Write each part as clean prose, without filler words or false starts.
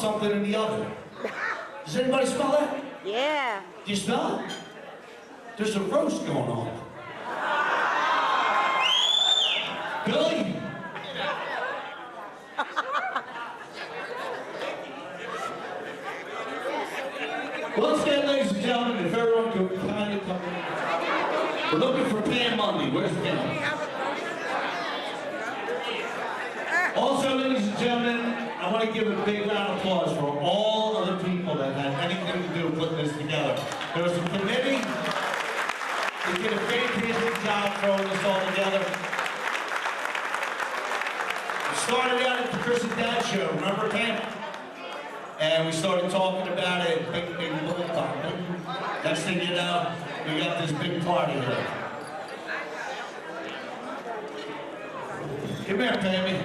something in the oven. Does anybody smell that? Yeah. Do you smell it? There's a roast going on. Billy? Once again, ladies and gentlemen, if everyone could kindly come in. We're looking for Pam Monday. Where's Pam? Also, ladies and gentlemen, I want to give a big round of applause for all of the people that had anything to do with putting this together. There was a committee that did a fantastic job throwing this all together. We started out at the Chris and Dad show, remember, Pam? And we started talking about it, big little talk. Next thing you know, we got this big party here. Come here, Pammy.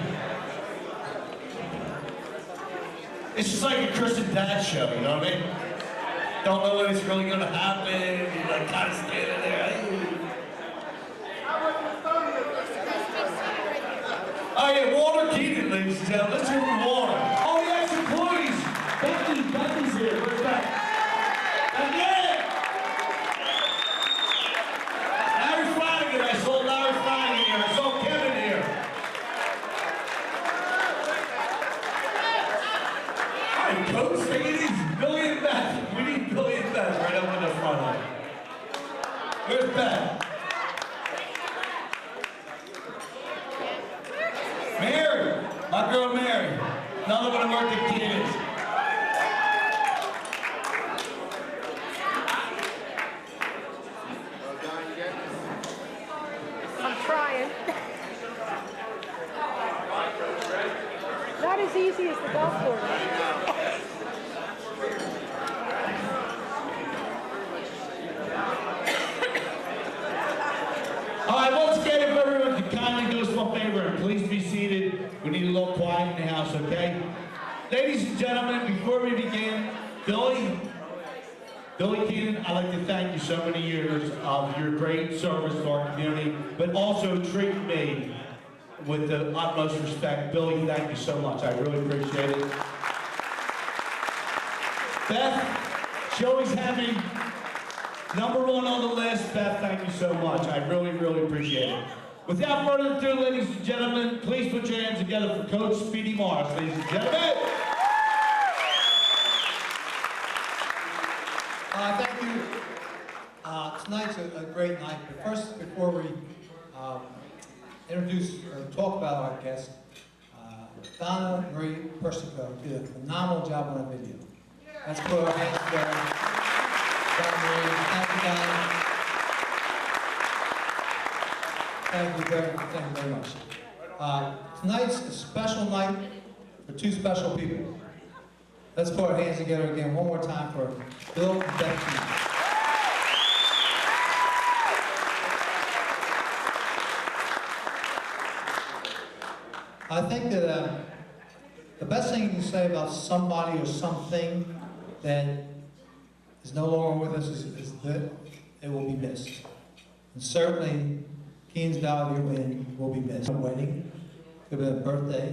It's just like a Chris and Dad show, you know what I mean? Don't know when it's really gonna happen, you're like kind of standing there. Oh yeah, Walter Keenan, ladies and gentlemen. Let's hear from Walter. Oh yes, employees! Becky's here. Where's Becky? Again! Larry Flanagan, I saw Larry Flanagan here. I saw Kevin here. All right, Coach, take it easy. Billy and Beth. We need Billy and Beth right up in the front line. Where's Beth? Mary, my girl Mary. Another one of our Keenans. I'm trying. Not as easy as the golf course. All right, once again, if everyone could kindly do us one favor and please be seated. We need a little quiet in the house, okay? Ladies and gentlemen, before we begin, Billy Keenan, I'd like to thank you so many years of your great service to our community, but also treat me with the utmost respect. Billy, thank you so much. I really appreciate it. Beth, she always had me number one on the list. Beth, thank you so much. I really, really appreciate it. Without further ado, ladies and gentlemen, please put your hands together for Coach Speedy Morris, ladies and gentlemen. Thank you. Tonight's a great night. But first, before we introduce or talk about our guest, Donna Marie Persico did a phenomenal job on that video. Let's put our hands together. Donna Marie, thank you, Donna. Thank you very much. Tonight's a special night for two special people. Let's put our hands together again one more time for Bill and Beth Keenan. I think that the best thing you can say about somebody or something that is no longer with us is that it will be missed. And certainly, Keenan's value will be missed. A wedding, could have been a birthday,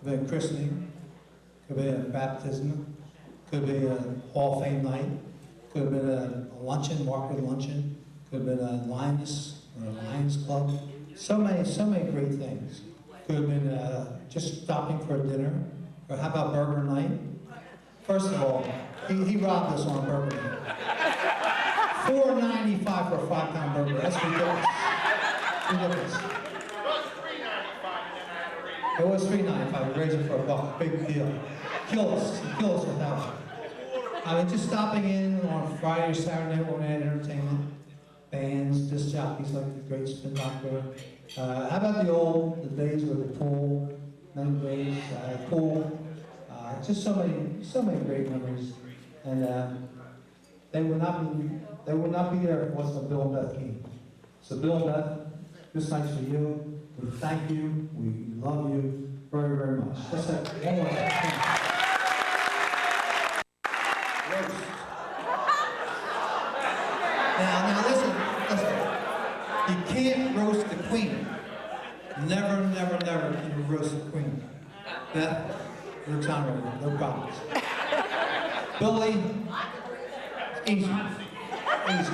could have been a christening, could have been a baptism, could have been a Hall of Fame night, could have been a luncheon, market luncheon, could have been a Lions or a Lions Club. So many great things. Could have been just stopping for a dinner, or how about burger night? First of all, he robbed us on a burger night. $4.95 for a 5-pound burger. That's ridiculous. Ridiculous. It was $3.95. We raised it for $1. Big deal. Kill us with that one. I mean, just stopping in on Friday or Saturday night when we had entertainment, bands, disc jockeys like the great Spin Doctor. How about the days with the pool, many days, pool. Just so many great memories, and they will not be there if it wasn't Bill and Beth Keenan. So Bill and Beth, this night's for you. We thank you. We love you very, very much. Just one more time. Now listen. You can't roast the queen. Never can you roast the queen. Beth, You're exonerated, no problems. Billy, easy. Easy.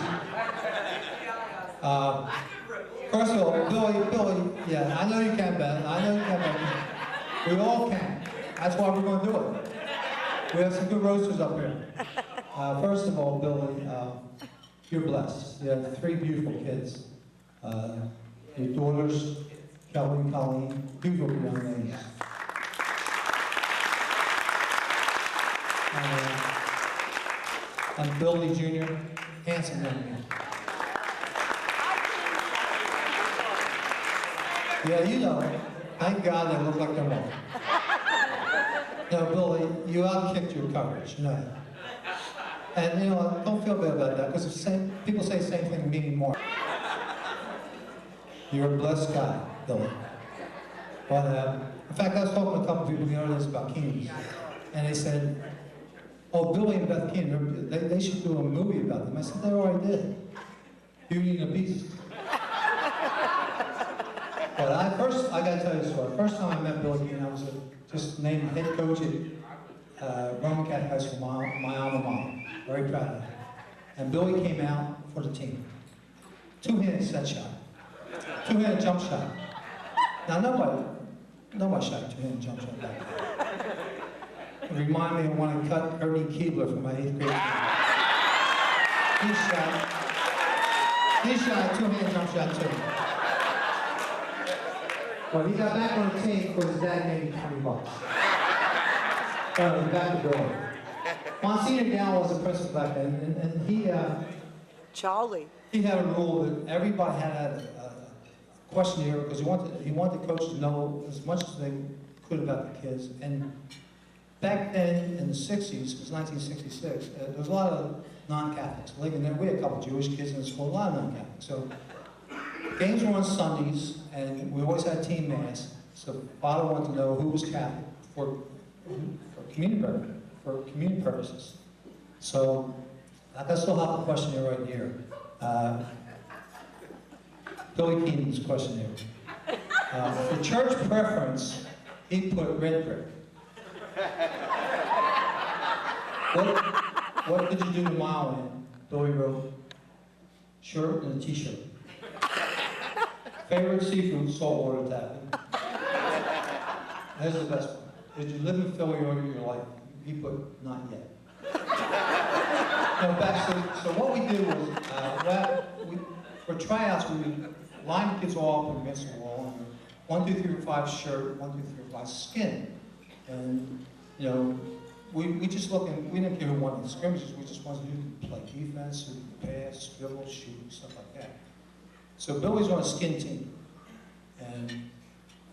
First of all, Billy, yeah, I know you can, Beth. I know you can, Beth. We all can. That's why we're going to do it. We have some good roasters up here. First of all, Billy, you're blessed. You have 3 beautiful kids. Your daughters, Kelly and Colleen, beautiful young ladies. And Billy Jr., handsome young man. Yeah, you know, thank God they look like their mom. No, Billy, you outkicked your coverage, you know that. And you know, don't feel bad about that, because people say the same thing to me anymore. You're a blessed guy, Billy. But, in fact, I was talking to a couple of people the other day about Keenan, and they said, oh, Billy and Beth Keenan, they should do a movie about them. I said, they already did. Beauty and the Beast. But I gotta tell you a story. First time I met Billy Keenan, I was just named head coach at Roman Catholic High School, my alma mater. Very proud of that. And Billy came out for the team. 2-handed set shot. 2-handed jump shot. Now nobody shot a 2-handed jump shot back then. It reminded me of when I cut Ernie Keebler from my 8th grade team. He shot a 2-handed jump shot too. Well, he got back on the team because his dad gave him $20. He got the door. Monsignor Dow was the principal back then, and he Charlie. He had a rule that everybody had a questionnaire because he wanted the coach to know as much as they could about the kids. And back then in the 60s, it was 1966, there was a lot of non-Catholics. We had a couple of Jewish kids in the school, a lot of non-Catholics. So games were on Sundays, and we always had team mass. So Father wanted to know who was Catholic for community purposes. So I still have the questionnaire right here. Billy Keenan's questionnaire. For church preference, he put red brick. What did you do tomorrow in? Billy wrote, shirt and a t-shirt. Favorite seafood, saltwater taffy. There's the best one. Did you live in Philly all your life? He put, not yet. So what we did was, for tryouts, we would line the kids all up against the wall. And 1, 2, 3, 4, 5 shirt, 1, 2, 3, 4, 5 skin. And, you know, we just looked and we didn't care who won the scrimmages, we just wanted who could play defense, who could pass, dribble, shoot, stuff like that. So Billy's on a skin team. And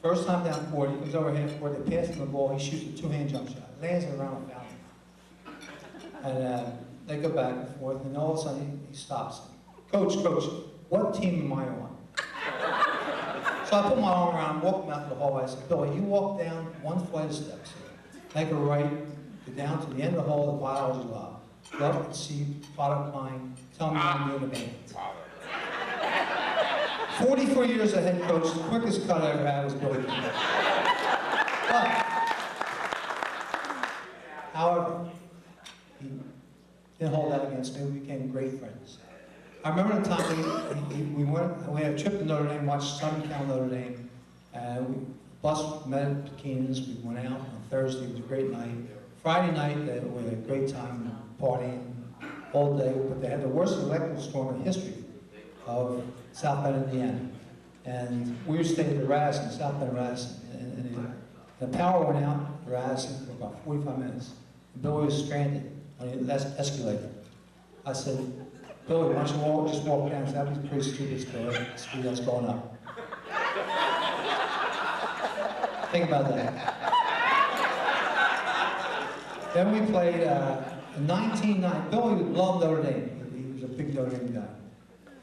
first time down court, he comes over half court, they pass him the ball, he shoots a 2-hand jump shot, lands it around the foul. And they go back and forth, and all of a sudden he stops. Coach, what team am I on? So I put my arm around him, walk him out to the hallway. I said, Billy, you walk down 1 flight of steps here, make a right, go down to the end of the hall of the biology lab. Go up and see Father Klein, tell me I'm doing the band. 44 years as head coach, the quickest cut I ever had was Billy Keenan. But, however, he didn't hold that against me. We became great friends. I remember the time we had a trip to Notre Dame, watched Southern Cal Notre Dame. Bus met at Keenan's. We went out on Thursday. It was a great night. Friday night, we had a great time partying all day. But they had the worst electrical storm in history of South Bend, Indiana. And we were staying at the Radisson, South Bend Radisson. And the power went out at Radisson for about 45 minutes. Billy was stranded on the escalator. I said, Billy, why don't you just walk down? That was pretty stupid speed that's going up. Think about that. Then we played 1990. Billy loved Notre Dame. He was a big Notre Dame guy.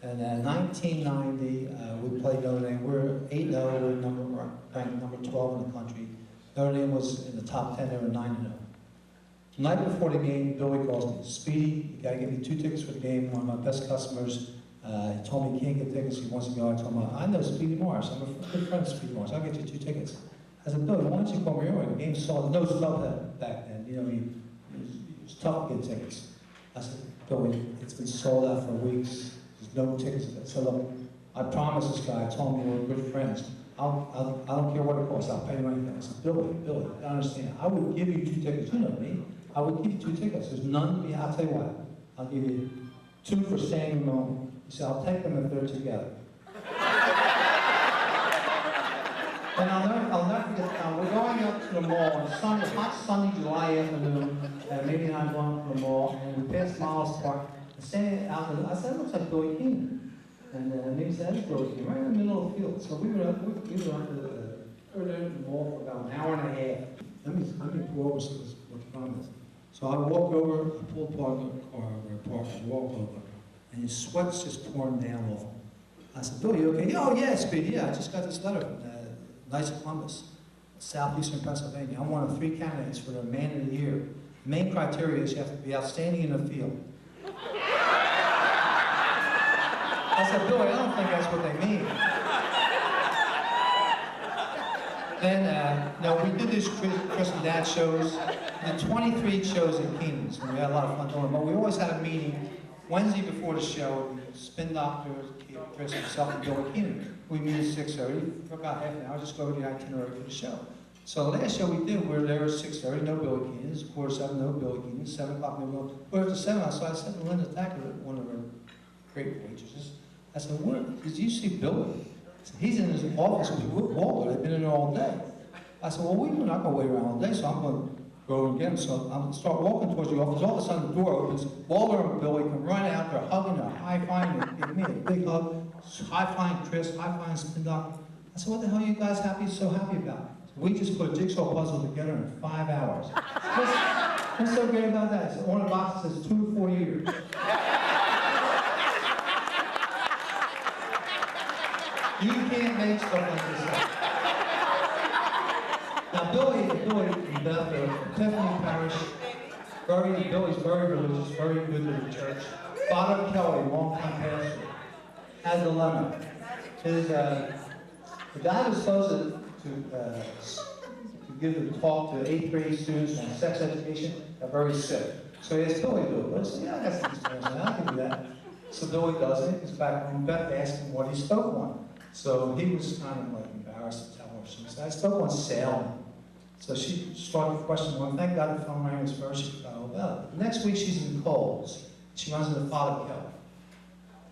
And in 1990, we played Notre Dame. We were 8-0. We were ranked number 12 in the country. Notre Dame was in the top 10. They were 9-0. The night before the game, Billy calls me, Speedy, you gotta give me 2 tickets for the game. One of my best customers, he told me he can't get tickets, he wants to go. I told him, I know Speedy Morris, I'm a good friend of Speedy Morris, I'll get you 2 tickets. I said, Billy, why don't you come here? The game sold. No StubHub back then. You know, it was tough to get tickets. I said, Billy, it's been sold out for weeks. There's no tickets. I said, look, I promised this guy. I told him we were good friends. I don't care what it costs. I'll pay you anything. I said, Billy, I understand. I would give you 2 tickets. You know me. I would give you 2 tickets. There's none. Yeah, I'll tell you what. I'll give you 2 for standing room only. He said, I'll take them if they're together. And I'll never forget, we're going up to the mall on Sunday, hot Sunday, July afternoon, and maybe I'm going to the mall, and we passed Miles Park, and standing out there, I said, it looks like Billy Keenan. And maybe said, that's Billy Keenan, right in the middle of the field. So we were up to the mall for about an hour and a half. Let me pull over so this what the problem is. So I walked over, I pulled part of the car over, I walked over, and his sweat's just pouring down off him. I said, Billy, you okay? Oh, yeah, Speedy, yeah, I just got this letter from Knights of Columbus, southeastern Pennsylvania. I'm one of 3 candidates for the Man of the Year. The main criteria is you have to be outstanding in the field. I said, Billy, I don't think that's what they mean. Then, we did these Chris and Dad shows. We did 23 shows at Keenan's, and we had a lot of fun doing them. But we always had a meeting Wednesday before the show. Spin Doctor, Chris, myself, and Billy Keenan. We meet at 6:30 for about half an hour, just go over the itinerary for the show. So the last show we did, we were there at 6:30, no Billy Keenan. It's 6:45, no Billy Keenan. 7 o'clock, no Billy. We're at 7, so I said to Linda Thacker, one of our great waitresses, I said, did you see Billy? Said, he's in his office with Walter. They've been in there all day. I said, well, we're not going to wait around all day, so I'm going to go and get him. So I'm going to start walking towards the office. All of a sudden, the door opens. Walter and Billy come running out there, hugging her, high-fiving, give me a big hug. High-flying Chris, high-flying Spin Doctor. I said, what the hell are you guys so happy about? So we just put a jigsaw puzzle together in 5 hours. What's so great about that? So on the box it says 2 to 4 years. You can't make stuff like this up. Now Billy and Beth are Tiffany Parish. Billy's very religious, very good to the church. Father Kelly, longtime pastor, had a dilemma. The guy was supposed to give the talk to 8th grade students on sex education, got very sick. So he asked Billy to do it. But I said, yeah, I got some experience, I can do that. So Billy does it. He's back home. Beth asked him what he spoke on. So he was kind of like embarrassed to tell her. She said, I spoke on sailing. So she started question 1. Thank God the phone rang was first. She forgot all about it. The next week she's in Coles. She runs into Father Kelly.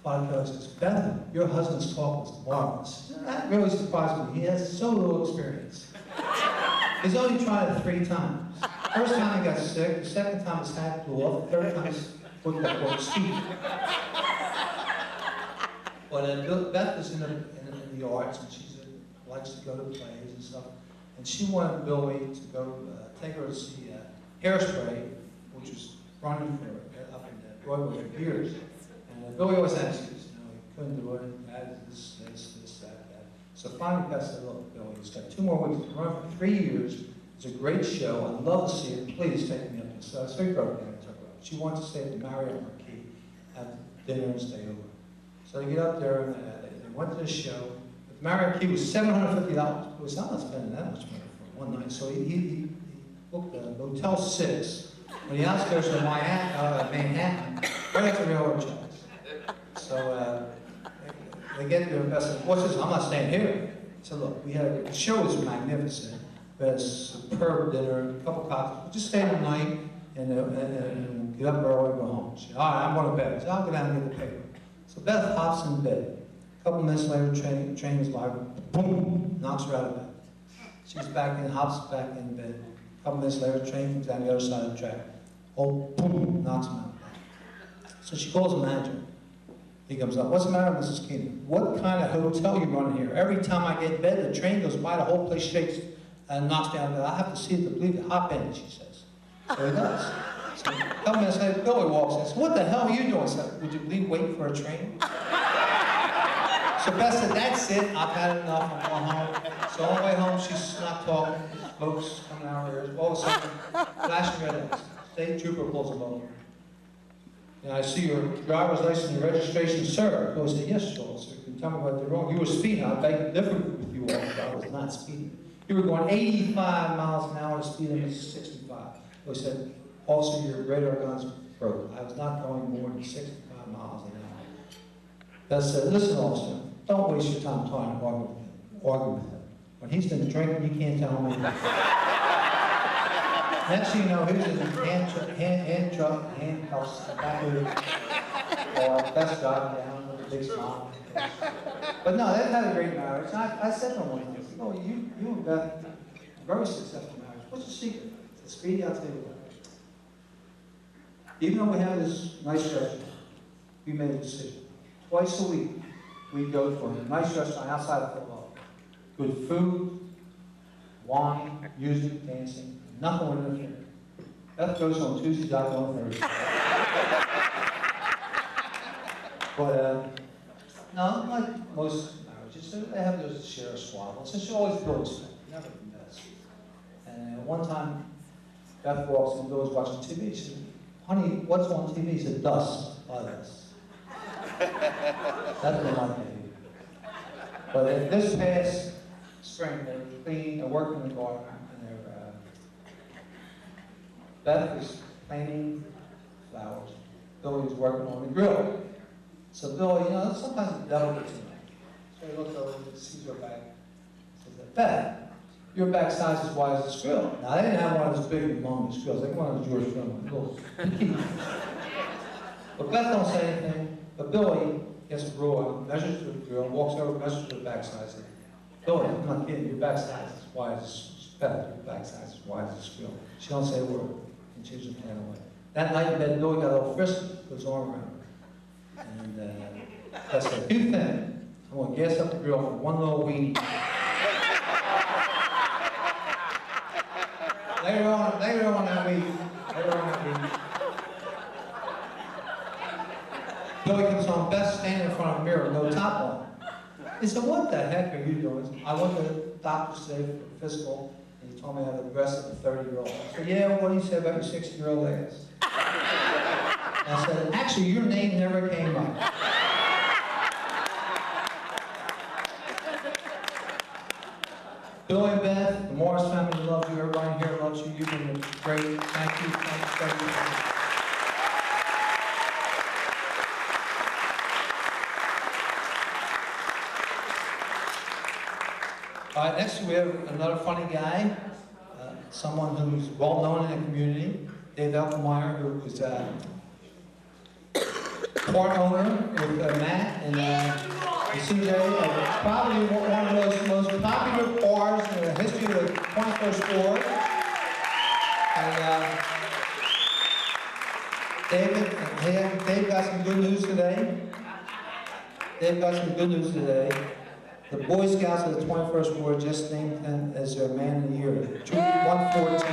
Father Kelly says, Beth, your husband's talk was marvelous. That really surprised me. He has so little experience. He's only tried it 3 times. First time he got sick, the second time his hat blew off, the third time his foot got broke speed. But Beth is in the arts, and she likes to go to plays and stuff. And she wanted Billy to go take her to see Hairspray, which was running for up in Broadway for years. And Billy always had excuses. He couldn't do it. That, this, that. So finally, Beth said, look, Billy, he's got 2 more weeks to run for 3 years. It's a great show. I'd love to see it. Please take me up. So it's very broken down. She wanted to stay at the Marriott Marquis, have dinner and stay over. So they get up there and they went to the show. The Marriott Marquis was $750. It was not spending that much money for one night. So he booked a Motel 6 on the outskirts of Manhattan, right after railroad tracks. So they get there and Beth said, what's this? I'm not staying here. I said, look, the show was magnificent. We had a superb dinner, a couple cocktails. Just stay the night and get up early and go home. She said, all right, I'm going to bed. I said, I'll go down and get the paper. So Beth hops in bed. A couple minutes later, train is by, boom, knocks her out of bed. She's back in, hops back in bed. A couple minutes later, train comes down the other side of the track. Oh, boom, knocks him out of bed. So she calls the manager. He comes up, what's the matter, Mrs. Keenan? What kind of hotel you running here? Every time I get in bed, the train goes by, the whole place shakes and knocks down the bed. I have to see it to believe it. Hop in, she says. So he does. So a couple minutes later, Billy walks in and says, what the hell are you doing? So, would you believe waiting for a train? So Beth said, that's it. I've had enough. I'm going home. So on the way home, she's not talking. Folks coming out of her ears. All of a sudden, flashing red lights. State trooper pulls him over. And I see your driver's license and your registration, sir. Billy said, yes, officer. Can you tell me what they're wrong? You were speeding. I beg to differ with you, officer. I was not speeding. You were going 85 miles an hour, the speed limit is 65. They said, officer, your radar gun's broke. I was not going more than 65 miles an hour. Beth said, listen, officer, don't waste your time trying to argue with him. When he's been drinking, you can't tell him anything. Next thing you know, he was in handcuffs in the back of the car. Beth's driving down with a big smile. But no, they had a great marriage. I said to him one time, oh, you and Beth, very successful marriage. What's the secret? It's Speedy, I'll tell you what. Even though we have this nice restaurant, we made a decision. Twice a week, we go for a nice restaurant outside of football. Good food, wine, music, dancing, nothing would interfere. Beth goes on Tuesdays, I go on Thursdays. But, no, like most marriages, they have to share a squabble. So she always builds them, never does. And one time, Beth walks in, Bill's watching TV. She said, honey, what's on TV? He said, Dust by Us. That's what my baby. But this past spring, they were cleaning and working in the garden, and Beth was planting flowers. Billy was working on the grill. So Billy, sometimes the devil gets in there. So he looks over and sees her back. He says, Beth, your back size is wide as this grill. Now, they didn't have one of those big, humongous grills. They had one of those George Foreman grills. But Beth don't say anything. But Billy gets a ruler, measures the grill, walks over, measures the back size. Billy, I'm not kidding. Your back size is wide as Beth. Your back size is wide as this grill. She don't say a word. And she just ran away. That night in bed, Billy got a little frisky, put his arm around her. And I said, do thin. I'm going to gas up the grill for one little weenie. Later on that week, Billy comes home, Beth standing in front of a mirror, no top on. He said, what the heck are you doing? I went to the doctor today for physical, and he told me I have the breast of a 30-year-old. I said, yeah, what do you say about your 60-year-old ass? I said, actually, your name never came up. Billy and Beth, the Morris family loves you. Everybody here loves you. You've been great. Thank you. Thank you. All right, next we have another funny guy, someone who's well known in the community, Dave Elkemeyer, who was part owner with Matt and CJ, probably one of the most popular bars in the history of the 21st floor. And Dave got some good news today. The Boy Scouts of the 21st floor just named him as their Man of the Year, Troop 114.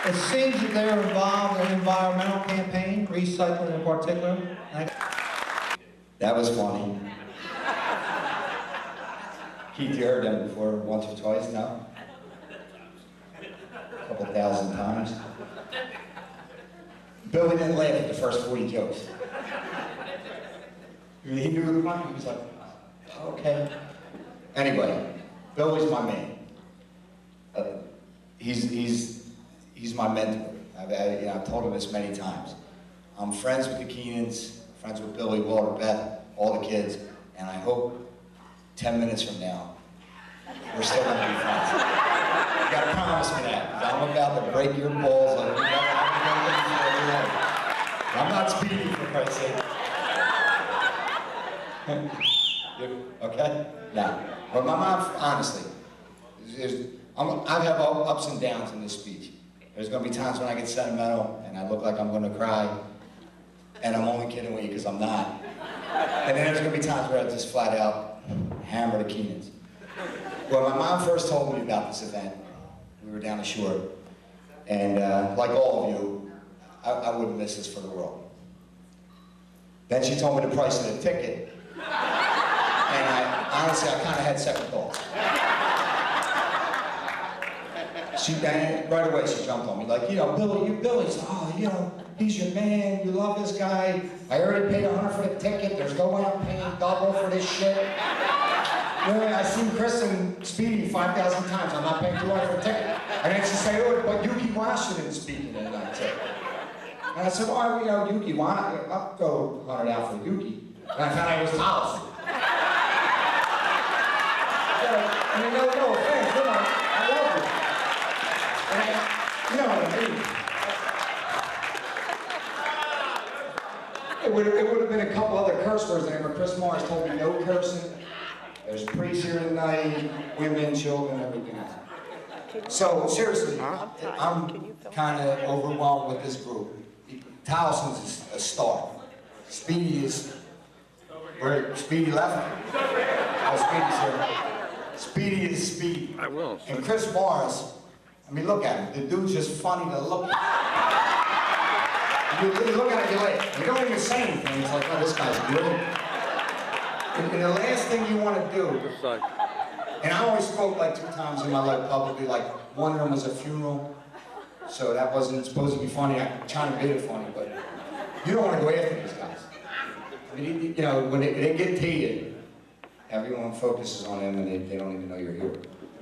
It seems that they're involved in an environmental campaign, recycling in particular. That was funny. Keith, you heard them before once or twice now? A couple thousand times. Billy didn't laugh at the first 40 jokes. He knew the funny. He was like, okay. Anyway, Billy's my man. He's my mentor. I've told him this many times. I'm friends with the Keenans, friends with Billy, Walter, Beth, all the kids, and I hope 10 minutes from now, we're still going to be friends. You got to promise me that, because I'm about to break your balls like I'm not speaking, for Christ's sake. Okay? No. But my mom, honestly, I have ups and downs in this speech. There's going to be times when I get sentimental and I look like I'm going to cry, and I'm only kidding with you because I'm not. And then there's going to be times where I just flat out hammer the Keenans. When my mom first told me about this event, we were down the shore, and like all of you, I wouldn't miss this for the world. Then she told me the price of the ticket, and honestly, I kind of had second thoughts. Right away she jumped on me, like, Billy's, he's your man, you love this guy. I already paid $100 for the ticket, there's no way I'm paying double for this shit. I seen Chris and Speedy 5,000 times. I'm not paying $200 for a ticket. And then she said, oh, but Yuki Washington's speaking tonight too. And I said, oh, you know, Yuki, why not? I'll go 100 out for Yuki. And I found out it was Hollis. I mean, no offense, you know, I love you. And you know what I mean. It would have been a couple other curse words there, but Chris Morris told me no cursing. There's priests here tonight, women, children, everything else. So, seriously, I'm kind of overwhelmed with this group. Towson's is a star. Speedy is, where Speedy left? Oh, Speedy's here. Speedy is Speedy. I will. And Chris Morris, I mean, look at him. The dude's just funny to look at. You look at it, you like, you don't even say anything. It's like, oh, this guy's great. And the last thing you want to do, and I always spoke like 2 times in my life publicly, like one of them was a funeral, so that wasn't supposed to be funny. I'm trying to make it funny, but you don't want to go after these guys. I mean, you know, when they get to you, everyone focuses on them and they don't even know you're here.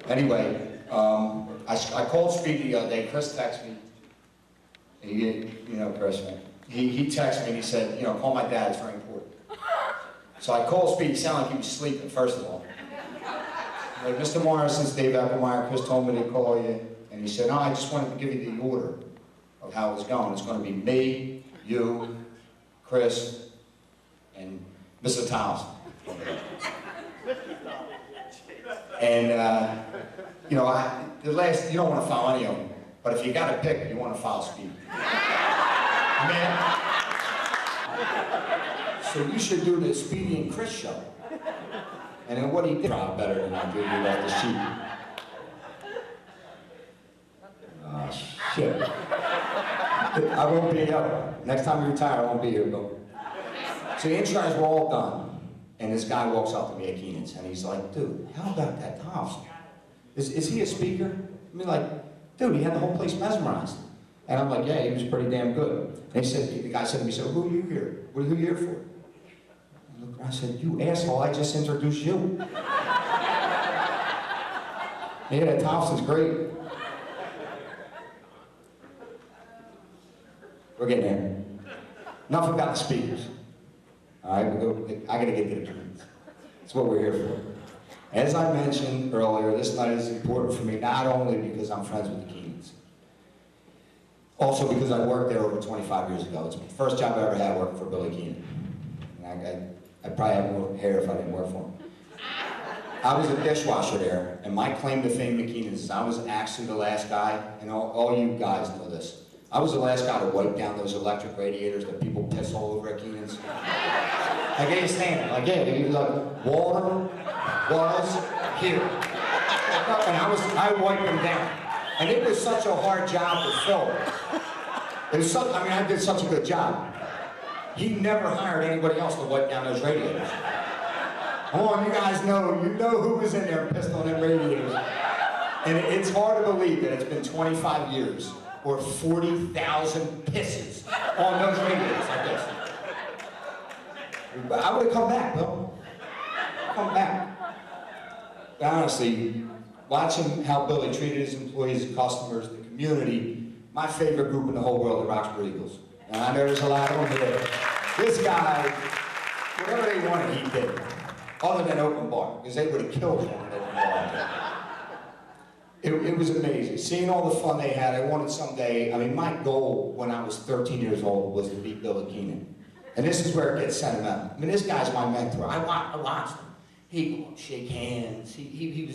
Anyway, I called Speedy the other day. Chris texted me. You know Chris, right? He texted me and he said, you know, call my dad, it's very important. So I called Speedy, it sounded like he was sleeping, first of all. Like, Mr. Morris, since Dave Eppermeyer, Chris told me to call you. And he said, no, I just wanted to give you the order of how it's going. It's going to be me, you, Chris, and Mr. Towson. And, you know, you don't want to foul any of them. But if you got to pick, you want to foul Speedy. Man. So you should do the Speedy and Chris show. And then what he did, probably better than I do, you left the sheep. Oh, shit. I won't be here. Next time you retire, I won't be here, Bill. So the intros were all done. And this guy walks up to me at Keenan's, and he's like, dude, how about that Thompson? Is he a speaker? I mean, like, dude, he had the whole place mesmerized. And I'm like, yeah, he was pretty damn good. And the guy said to me, so who are you here? Who are you here for? I said, you asshole, I just introduced you. Yeah, that Thompson's great. We're getting there. Enough about the speakers. All right, I gotta get to the keys. That's what we're here for. As I mentioned earlier, this night is important for me, not only because I'm friends with the Keenans, also because I worked there over 25 years ago. It's the first job I ever had working for Billy Keenan. And I'd probably have more hair if I didn't work for him. I was a dishwasher there, and my claim to fame to Keenan's is I was actually the last guy, and all you guys know this. I was the last guy to wipe down those electric radiators that people piss all over at Keenan's. I gave a stand. Like, yeah, you like, water was here. And I wiped them down. And it was such a hard job to fill. It was such, I mean, I did such a good job. He never hired anybody else to wipe down those radiators. Come on, you guys know, who was in there pissed on them radiators. And it's hard to believe that it's been 25 years or 40,000 pisses on those radiators like this. But I would have come back, Bill. Come back. But honestly, watching how Billy treated his employees and customers, the community, my favorite group in the whole world, the Roxbury Eagles. And I know there's a lot of them here. This guy, whatever they wanted, he did. Other than open bar, because they would have killed him in open bar. It was amazing. Seeing all the fun they had, I wanted someday, I mean, my goal when I was 13 years old was to beat Billy Keenan. And this is where it gets sentimental. I mean, this guy's my mentor. I watched him. He would shake hands. It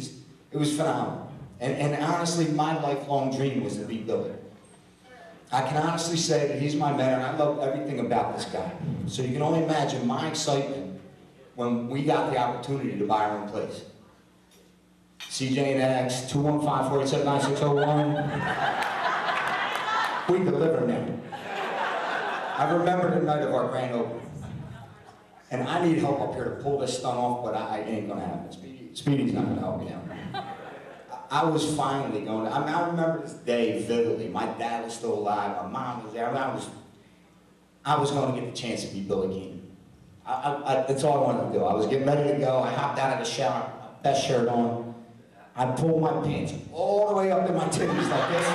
was phenomenal. And honestly, my lifelong dream was to beat Billy. I can honestly say that he's my mentor, and I love everything about this guy. So you can only imagine my excitement when we got the opportunity to buy our own place. CJ&X, 215-487-9601. We deliver now. I remember the night of our grand opening. And I need help up here to pull this stunt off, but I ain't gonna happen. Speedy's not gonna help me out. I was finally going to, I remember this day vividly. My dad was still alive, my mom was there. I was going to get the chance to beat Billy Keenan. That's all I wanted to do. I was getting ready to go. I hopped out of the shower, best shirt on. I pull my pants all the way up to my titties like this.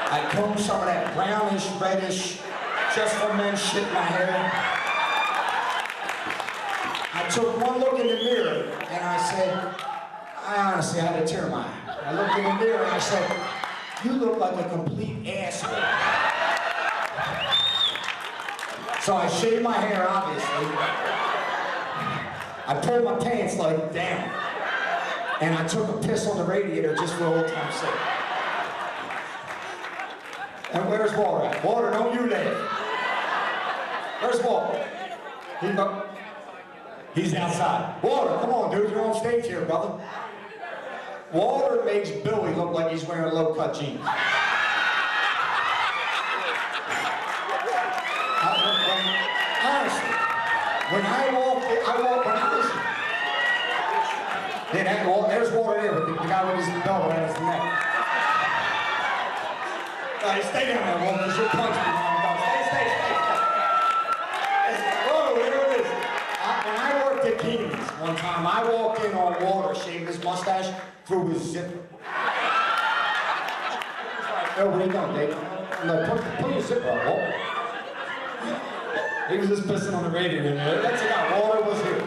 I comb some of that brownish, reddish, just for men shit in my hair. I took one look in the mirror and I said, I honestly had a tear in my eye. I looked in the mirror and I said, you look like a complete asshole. So I shaved my hair, obviously. I pulled my pants like down. And I took a piss on the radiator just for old time's sake. And where's Walter at? Walter, don't you laugh. Where's Walter? He's outside. Walter, come on, dude, you're on stage here, brother. Walter makes Billy look like he's wearing low-cut jeans. Honestly, when I walked, when I was... There's Walter there, with the guy with his belt around his neck. Stay down there, Walter, because you'll punch me. Stay. Whoa, there it is. When I worked at Keenan's one time, I walked in on Walter, shaved his mustache through his zipper. Oh, what are you doing, Dave? I'm like, put your zipper up, Walter. He was just pissing on the radiator. That's the guy. Walter was here.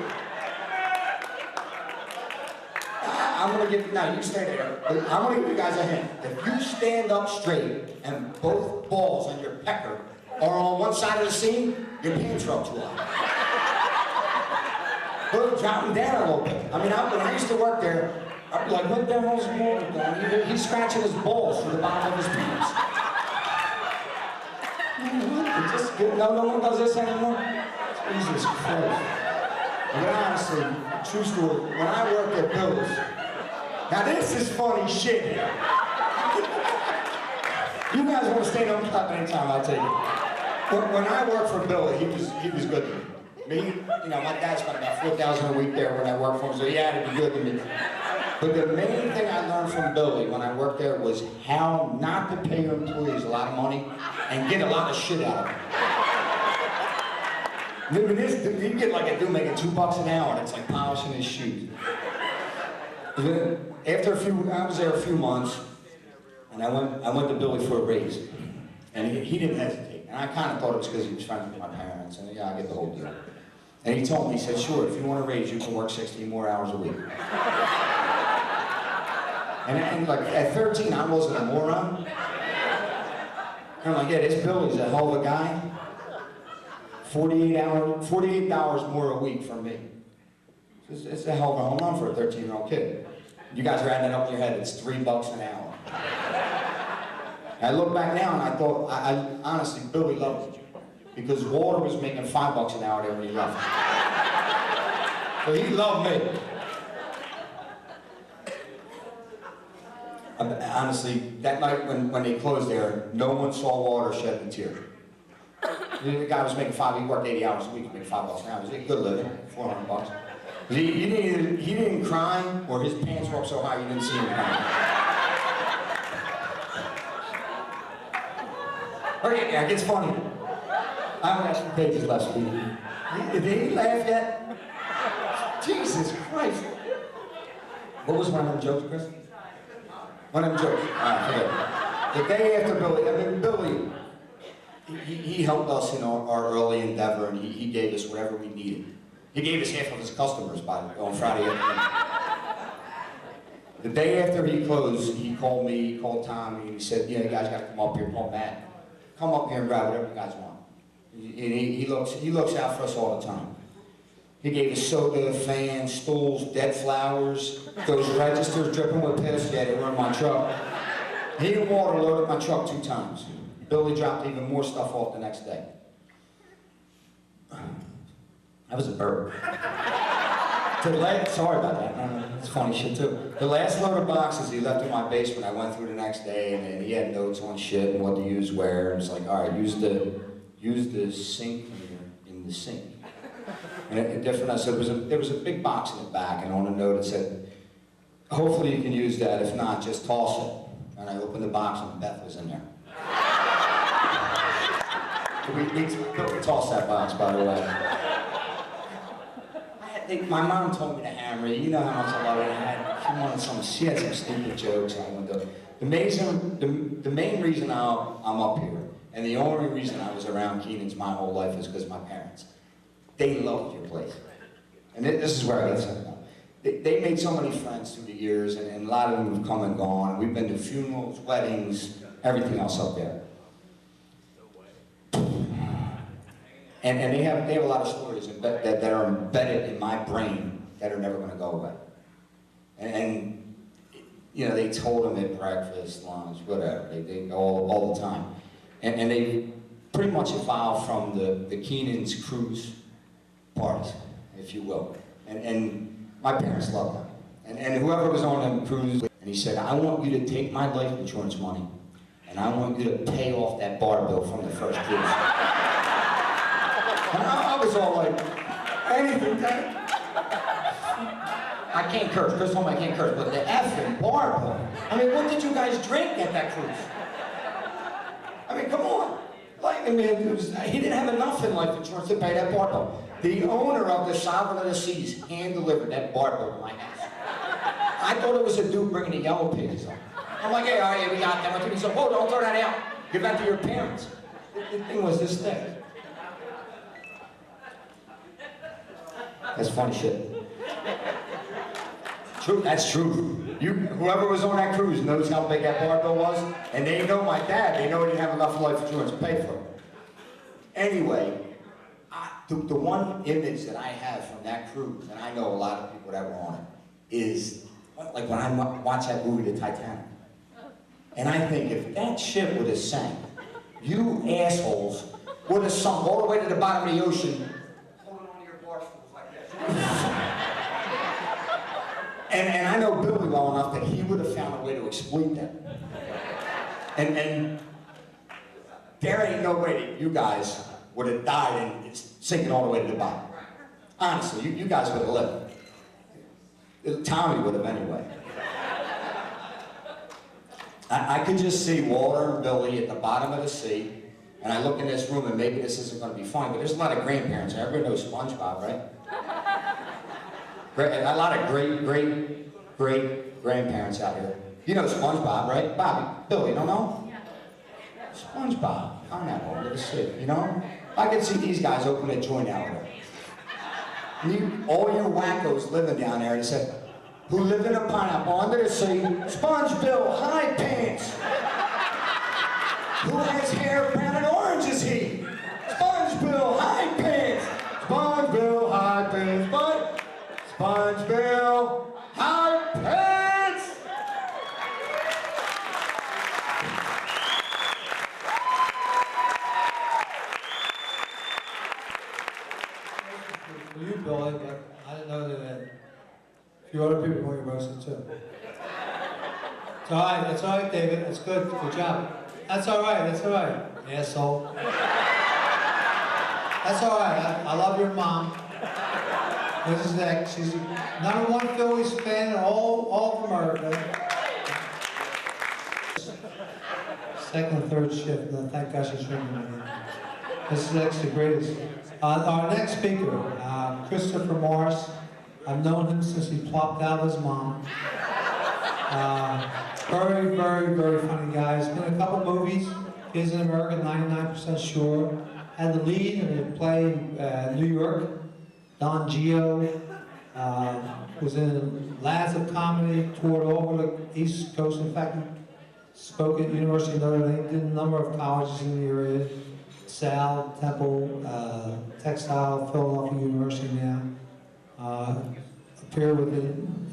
I'm gonna give, now you stay there. I'm gonna give you guys a hint. If you stand up straight and both balls on your pecker are on one side of the scene, your pants are up too high. But drop them down a little bit. I mean, when I used to work there, I'd be like, what the hell's Walter doing? He's scratching his balls from the bottom of his pants. No one does this anymore? Jesus Christ. But honestly, true story, when I worked at Bill's, now this is funny shit here. You guys want to stand up and clap anytime, I'll tell you. When I worked for Billy, he was good to me. My dad spent about $4,000 a week there when I worked for him, so he had to be good to me. But the main thing I learned from Billy when I worked there was how not to pay your employees a lot of money and get a lot of shit out of them. You get like a dude making $2 an hour, and it's like polishing his shoes. After I was there a few months, and I went to Billy for a raise, and he didn't hesitate. And I kind of thought it was because he was trying to get my parents, and yeah, I get the whole deal. And he told me, he said, sure, if you want a raise, you can work 16 more hours a week. And like at 13, I wasn't a moron. And I'm like, yeah, this Billy's a hell of a guy. $48 more a week from me. It's a hell of a home run for a 13-year-old kid. You guys are adding it up in your head, it's $3 an hour. And I look back now and I thought, honestly, Billy loved me. Because Walter was making $5 an hour there when he left. So he loved me. Honestly, that night when they closed there, no one saw Walter shed a tear. The guy was making he worked 80 hours a week, he made $5 an hour. He was a good living, $400. He didn't cry, or his pants were up so high you didn't see him crying. Okay, yeah, it gets funny. I only have some pages left, Steve. Did he laugh yet? Jesus Christ. What was one of them jokes, Chris? One of them jokes. Forget it. The day after Billy, he helped us in our early endeavor, and he gave us whatever we needed. He gave us half of his customers on Friday afternoon. The day after he closed, he called me, he called Tom, and he said, yeah, you guys got to come up here, call Matt. Come up here and grab whatever you guys want. And he looks out for us all the time. He gave us soda, fans, stools, dead flowers, those registers dripping with piss. Yeah, they were in my truck. He and Walter loaded my truck 2 times. Billy dropped even more stuff off the next day. That was a burp. Sorry about that. It's funny shit too. The last load of boxes he left in my basement, I went through the next day, and then he had notes on shit and what to use where. And it's like, all right, use the sink cleaner in the sink. And so there was a big box in the back, and on a note it said, hopefully you can use that. If not, just toss it. And I opened the box, and Beth was in there. We tossed that box, by the way. my mom told me to hammer you. You know how much I love it. She had some stupid jokes I wanted to. The main reason I'm up here, and the only reason I was around Keenan's my whole life is because my parents. They loved your place. And this is where I get something. They made so many friends through the years, and a lot of them have come and gone. We've been to funerals, weddings, everything else up there. And they have a lot of stories that are embedded in my brain that are never going to go away. And you know, they told them at breakfast, lunch, whatever, they all the time. And they pretty much evolved from the Keenan's cruise parties, if you will. And my parents loved them. And whoever was on them cruises, and he said, I want you to take my life insurance money, and I want you to pay off that bar bill from the first cruise. And I was all like, anything, Dad? I can't curse. Chris told me I can't curse, but the effing bar bill. I mean, what did you guys drink at that cruise? I mean, come on. Like, I mean, he didn't have enough in life insurance to pay that bar bill. The owner of the Sovereign of the Seas hand-delivered that bar bill to my house. I thought it was a dude bringing the yellow pages up. I'm like, hey, all right, we got that much. He said, whoa, don't throw that out. Give that to your parents. The thing was this thick. That's funny shit. True, that's true. Whoever was on that cruise knows how big that bar bill was, and they know my dad. They know he didn't have enough life insurance to pay for it. Anyway, the one image that I have from that cruise, and I know a lot of people that were on it, is like when I watch that movie, The Titanic. And I think if that ship would have sank, you assholes would have sunk all the way to the bottom of the ocean, holding on to your bar stools like this. And I know Billy well enough that he would have found a way to exploit that. And there ain't no way that you guys would have died and it's sinking all the way to the bottom. Honestly, you guys would have lived. Tommy would have anyway. I could just see Walter and Billy at the bottom of the sea, and I look in this room, and maybe this isn't going to be fun, but there's a lot of grandparents. Everybody knows SpongeBob, right? A lot of great-grandparents out here. You know SpongeBob, right? Bobby, Billy, don't know? SpongeBob, pineapple, under the sea, you know? I could see these guys open a joint out there. All your wackos living down there, and said, who live in a pineapple under the sea, Sponge Bill, high pants. Who has hair brown and orange is he? Sponge Bill, high pants. Sponge Bill, high pants. Sponge Bill, high pants. For you, Billy, but I didn't know that a few other people were roasted too. It's all right, that's all right, David. That's good. Good job. That's all right, asshole. That's all right. I love your mom. Mrs. Eck, she's #1 Phillies fan in all of America. Second and third shift. No, thank God she's drinking right now. Mrs. Eck's the greatest. Our next speaker, Christopher Morris. I've known him since he plopped out of his mom. Very, very, very funny guy. He's been in a couple movies. Kids in America, 99% sure. Had the lead in a play in New York. Don Gio was in Lads of Comedy, toured all over the East Coast. In fact, he spoke at University of Notre Dame, did a number of colleges in the area. Sal, Temple, Textile, Philadelphia University now. Appeared with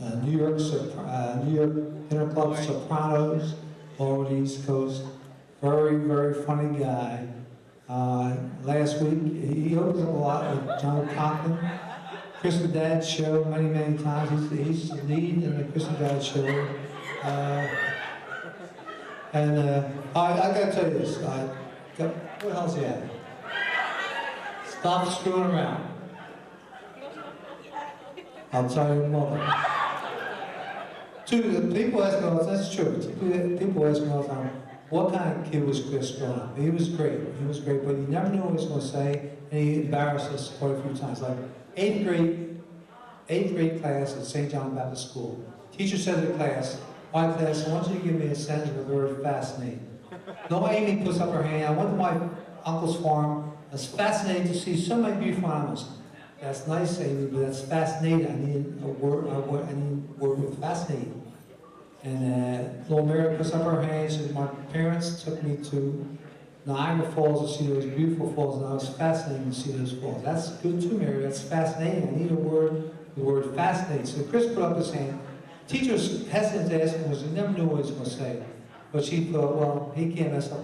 the New York Interclub Sopranos all over the East Coast. Very, very funny guy. Last week, he opens up a lot with John Cochran. Chris and Dad's show many, many times. He's the lead in the Chris and Dad show. I gotta tell you this. What the hell's he at? Stop screwing around. I'll tell you more. People ask me all the time, that's true. People ask me all the time, what kind of kid was Chris growing up? He was great, but you never knew what he was going to say, and he embarrassed us quite a few times. Like 8th grade, 8th grade class at St. John Baptist School. Teacher said to the class, "All right, class, I want you to give me a sentence with the word fascinating." No, Amy puts up her hand. "I went to my uncle's farm. I was fascinated to see so many beautiful animals." "That's nice, Amy, but that's fascinating. I need a word. I need a word with fascinating." And little Mary puts up her hand. She says, "My parents took me to Niagara Falls to see those beautiful falls, and I was fascinated to see those falls." "That's good too, Mary. That's fascinating. I need a word, the word fascinating." So Chris put up his hand. Teacher was hesitant to ask him because he never knew what he was going to say. But she thought, well, he can't mess up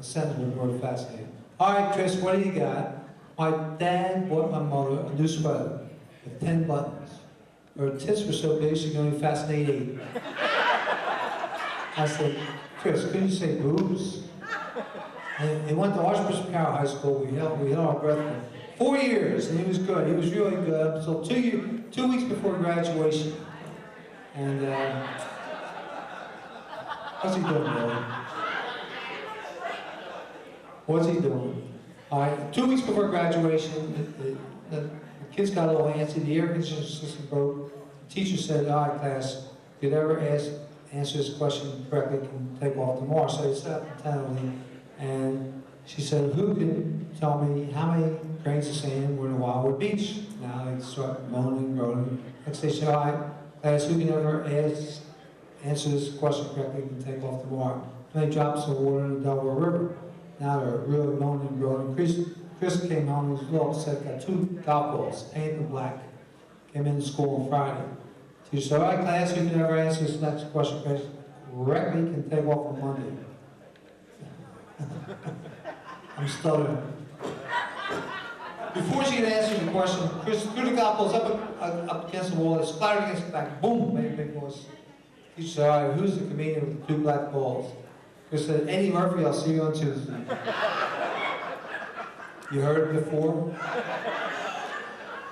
a sentence with the word fascinating. "All right, Chris, what do you got?" "My dad bought my mother a new sweater with 10 buttons. Her tits were so big she could only fasten 8." I said, "Chris, couldn't you say boobs?" And he went to Archbishop Carroll High School. We held our breath for 4 years, and he was good. He was really good up until 2 weeks before graduation. And what's he doing, Billy? What's he doing? All right, 2 weeks before graduation, the kids got a little antsy. The air conditioning system broke. The teacher said, "All right, class, if you ever answer this question correctly, you can take off tomorrow." So he sat up attentively, and she said, "Who can tell me how many grains of sand were in a Wildwood Beach?" Now they start moaning and groaning. Next day, she said, "All right, class, who can ever answer this question correctly, you can take off tomorrow. How many drops of water in the Delaware River?" Now they're really moaning and groaning. Chris came home, he was a little upset, got 2 golf balls, painted them black. Came into school on Friday. Teacher said, "All right, class, who can ever answer this next question correctly, you can take off on Monday." I'm stuttering. Before she could answer the question, Chris threw the golf balls up against the wall. They splattered against the back. Boom! Made a big noise. Teacher said, "All right, who's the comedian with the 2 black balls?" Chris said, "Eddie Murphy, I'll see you on Tuesday." You heard it before?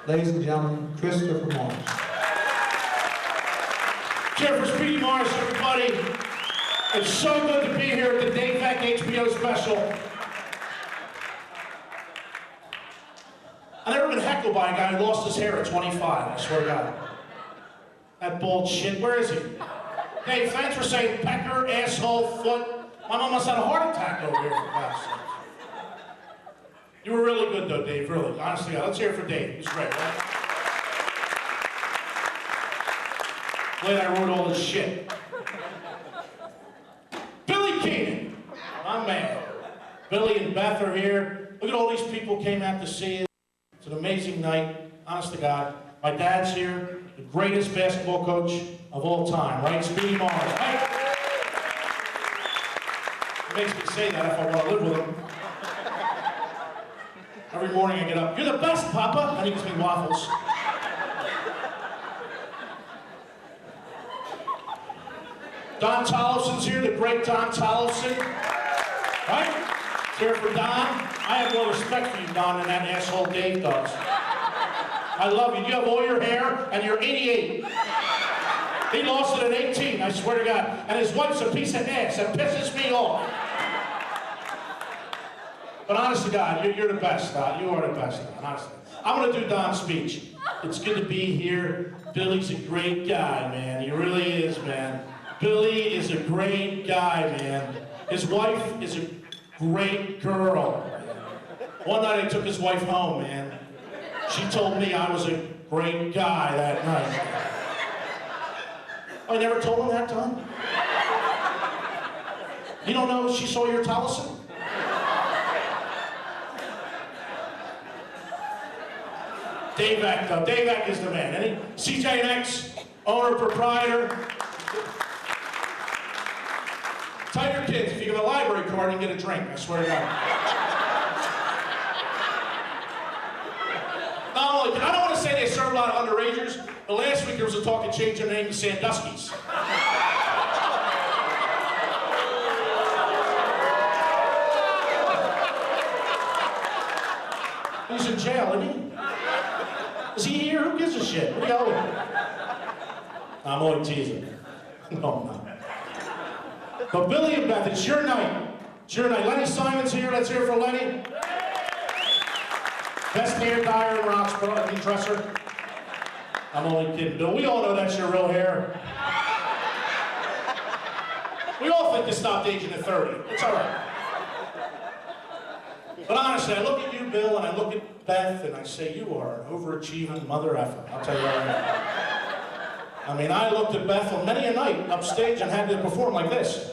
Ladies and gentlemen, Christopher Morris. Cheer for Speedy Morris, everybody. It's so good to be here at the Dave Beck HBO special. I've never been heckled by a guy who lost his hair at 25, I swear to God. That bald shit, where is he? Dave, thanks for saying pecker, asshole, foot. My mom must have had a heart attack over here, for God's sake. You were really good though, Dave, really. Honestly, let's hear it for Dave. He's great, right? Glad I wrote all this shit. Billy Keenan, my man. Billy and Beth are here. Look at all these people came out to see it. It's an amazing night, honest to God. My dad's here, the greatest basketball coach of all time, right? Speedy Morris, right? It makes me say that if I want to live with him. Every morning I get up, "You're the best, Papa," and he gives me waffles. Don Tollefson's here, the great Don Tollefson. Right? It's here for Don. I have more respect for you, Don, than that asshole Dave does. I love you. You have all your hair, and you're 88. He lost it at 18, I swear to God. And his wife's a piece of ass. That pisses me off. But honest to God, you're the best, Don. You are the best, Don, honestly. I'm going to do Don's speech. It's good to be here. Billy's a great guy, man. He really is, man. Billy is a great guy, man. His wife is a great girl. One night I took his wife home, man. She told me I was a great guy that night. I never told him that, Don? You don't know she saw your Tollefson? Dave Beck, though. Dave Beck is the man, isn't he? CJ&X, owner, proprietor. Tell your kids, if you get a library card, you can get a drink, I swear to God. Not only, I don't want to say they serve a lot of underagers, but last week there was a talk of changing their name to Sandusky's. He's in jail, isn't he? Is he here? Who gives a shit? What are you doing? I'm only teasing. No. But Billy and Beth, it's your night. It's your night. Lenny Simon's here. Let's hear it for Lenny. Best hair dyer in Roxborough, dresser. I'm only kidding. Bill, we all know that's your real hair. We all think you stopped aging at 30. It's all right. But honestly, I look at you, Bill, and I look at Beth, and I say, you are an overachieving mother effer. I'll tell you right now. I mean, I looked at Beth on many a night upstage and had to perform like this.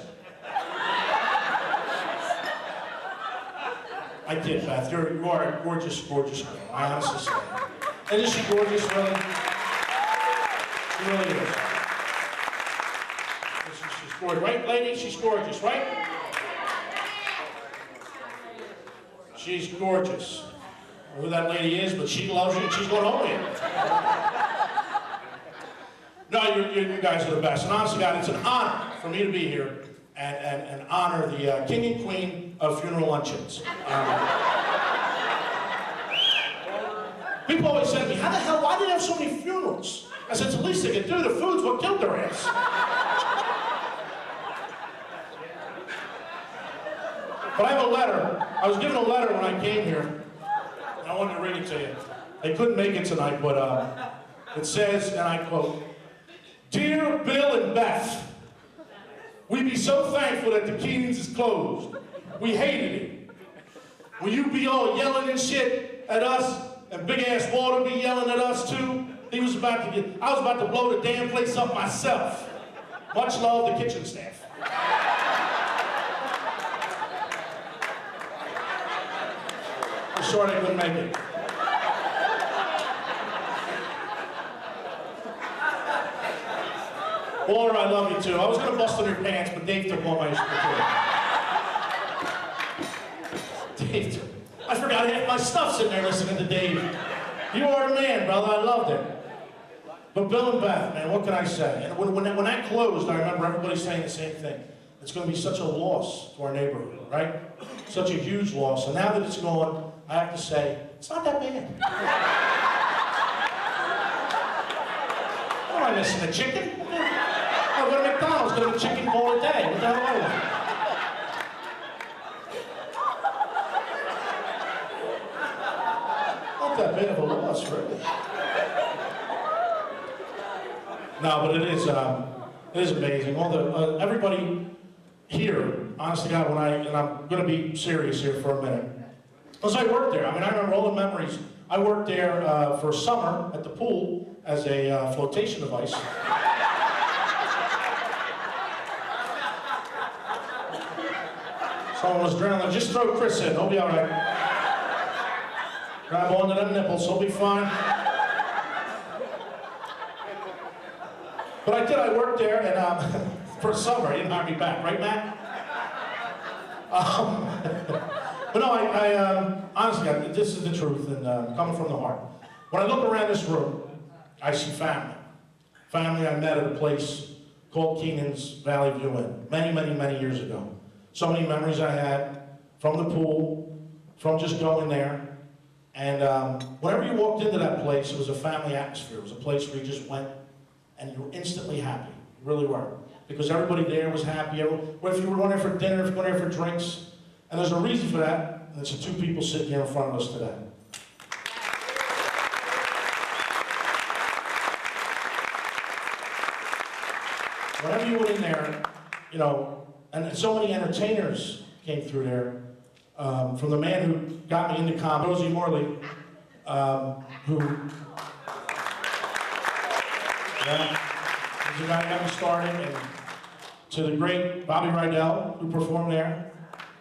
I did, Beth. You are a gorgeous, gorgeous girl. I honestly say that. Isn't she gorgeous, really? She really is. She's gorgeous, right, lady? She's gorgeous, right? She's gorgeous. I don't know who that lady is, but she loves you and she's going home with you. No, you guys are the best. And honestly, God, it's an honor for me to be here and honor the king and queen of funeral luncheons. People always say to me, how the hell, why do they have so many funerals? I said, it's the least they could do. The food's what killed their ass. But I have a letter. I was given a letter when I came here. And I wanted to read it to you. They couldn't make it tonight, but it says, and I quote, Dear Bill and Beth, we be so thankful that the Keenan's is closed. We hated it. Will you be all yelling and shit at us, and big ass Walter be yelling at us too? I was about to blow the damn place up myself. Much love, the kitchen staff. I'm sorry they couldn't make it. Walter, I love you too. I was going to bust on your pants, but Dave took all my Dave took. I forgot half my stuff sitting there listening to Dave. You are the man, brother. I loved it. But Bill and Beth, man, what can I say? And when that closed, I remember everybody saying the same thing. It's going to be such a loss to our neighborhood, right? Such a huge loss. And now that it's gone, I have to say, it's not that bad. What am I missing, a chicken? I go to McDonald's, go to chicken bowl a day. What the hell am I doing? Not that big of a loss, really. No, but it is amazing. All the everybody here, honest to God, and I'm going to be serious here for a minute. Because I worked there. I mean, I remember all the memories. I worked there for a summer at the pool as a flotation device. Someone was drowning. Just throw Chris in. He'll be all right. Grab onto them nipples. He'll be fine. But I did. I worked there, and for summer, he didn't hire me back, right, Matt? But no, honestly, this is the truth, and coming from the heart. When I look around this room, I see family. Family I met at a place called Keenan's Valley View Inn many, many, many years ago. So many memories I had from the pool, from just going there. And whenever you walked into that place, it was a family atmosphere. It was a place where you just went and you were instantly happy. You really were. Because everybody there was happy. If you were going there for dinner, if you were going there for drinks. And there's a reason for that. And it's the two people sitting here in front of us today. Whenever you went in there, you know, and so many entertainers came through there. From the man who got me into comedy, Rosie Morley, who was the guy who got me started, and to the great Bobby Rydell, who performed there,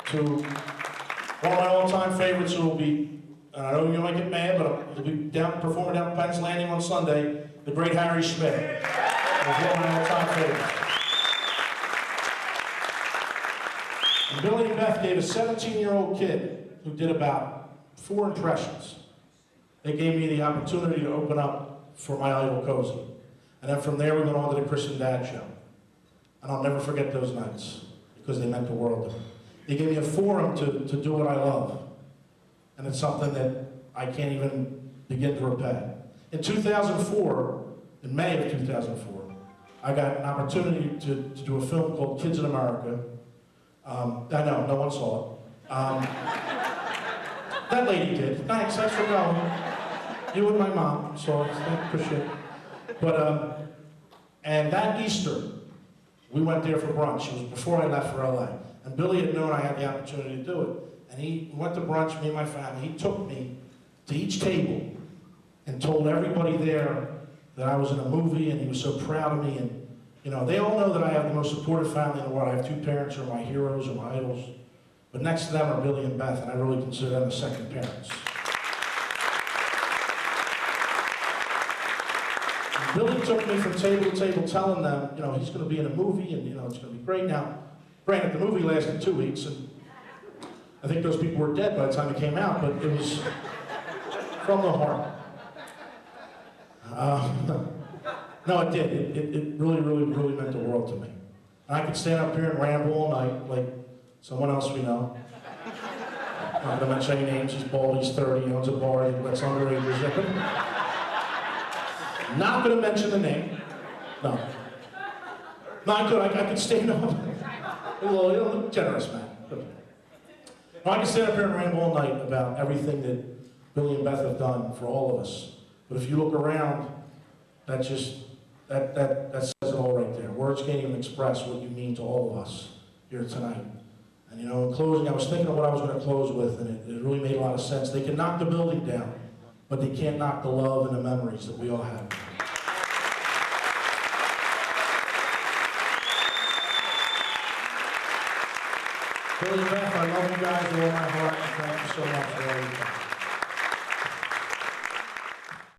to one of my all-time favorites who will be, and I know you might get mad, but he'll be performing down at Penn's Landing on Sunday, the great Harry Schmidt. He's one of my all-time favorites. And Billy and Beth gave a 17-year-old kid who did about 4 impressions. They gave me the opportunity to open up for my idol Cozy. And then from there we went on to the Chris and Dad show. And I'll never forget those nights because they meant the world to me. They gave me a forum to do what I love. And it's something that I can't even begin to repay. In 2004, in May of 2004, I got an opportunity to do a film called Kids in America. I know, no one saw it. That lady did. Thanks for going. You and my mom saw it. I appreciate it. But, and that Easter, we went there for brunch. It was before I left for LA. And Billy had known I had the opportunity to do it. And he went to brunch, me and my family. He took me to each table and told everybody there that I was in a movie, and he was so proud of me. And, you know, they all know that I have the most supportive family in the world. I have 2 parents who are my heroes or my idols. But next to them are Billy and Beth, and I really consider them the second parents. And Billy took me from table to table telling them, you know, he's going to be in a movie, and, you know, it's going to be great. Now, granted, the movie lasted 2 weeks, and I think those people were dead by the time it came out, but it was from the heart. No, it did. It really, really, really meant the world to me. And I could stand up here and ramble all night, like someone else we know. I'm not going to mention any names. He's bald, he's 30, he owns a bar, he lets underagers in. Not going to mention the name. No. No, I could stand up. A little generous man. No, I can stand up here and ramble all night about everything that Billy and Beth have done for all of us. But if you look around, that says it all right there. Words can't even express what you mean to all of us here tonight. And you know, in closing, I was thinking of what I was going to close with, and it really made a lot of sense. They can knock the building down, but they can't knock the love and the memories that we all have. Billy and Beth, I love you guys with all my heart, and thank you so much for all you've done.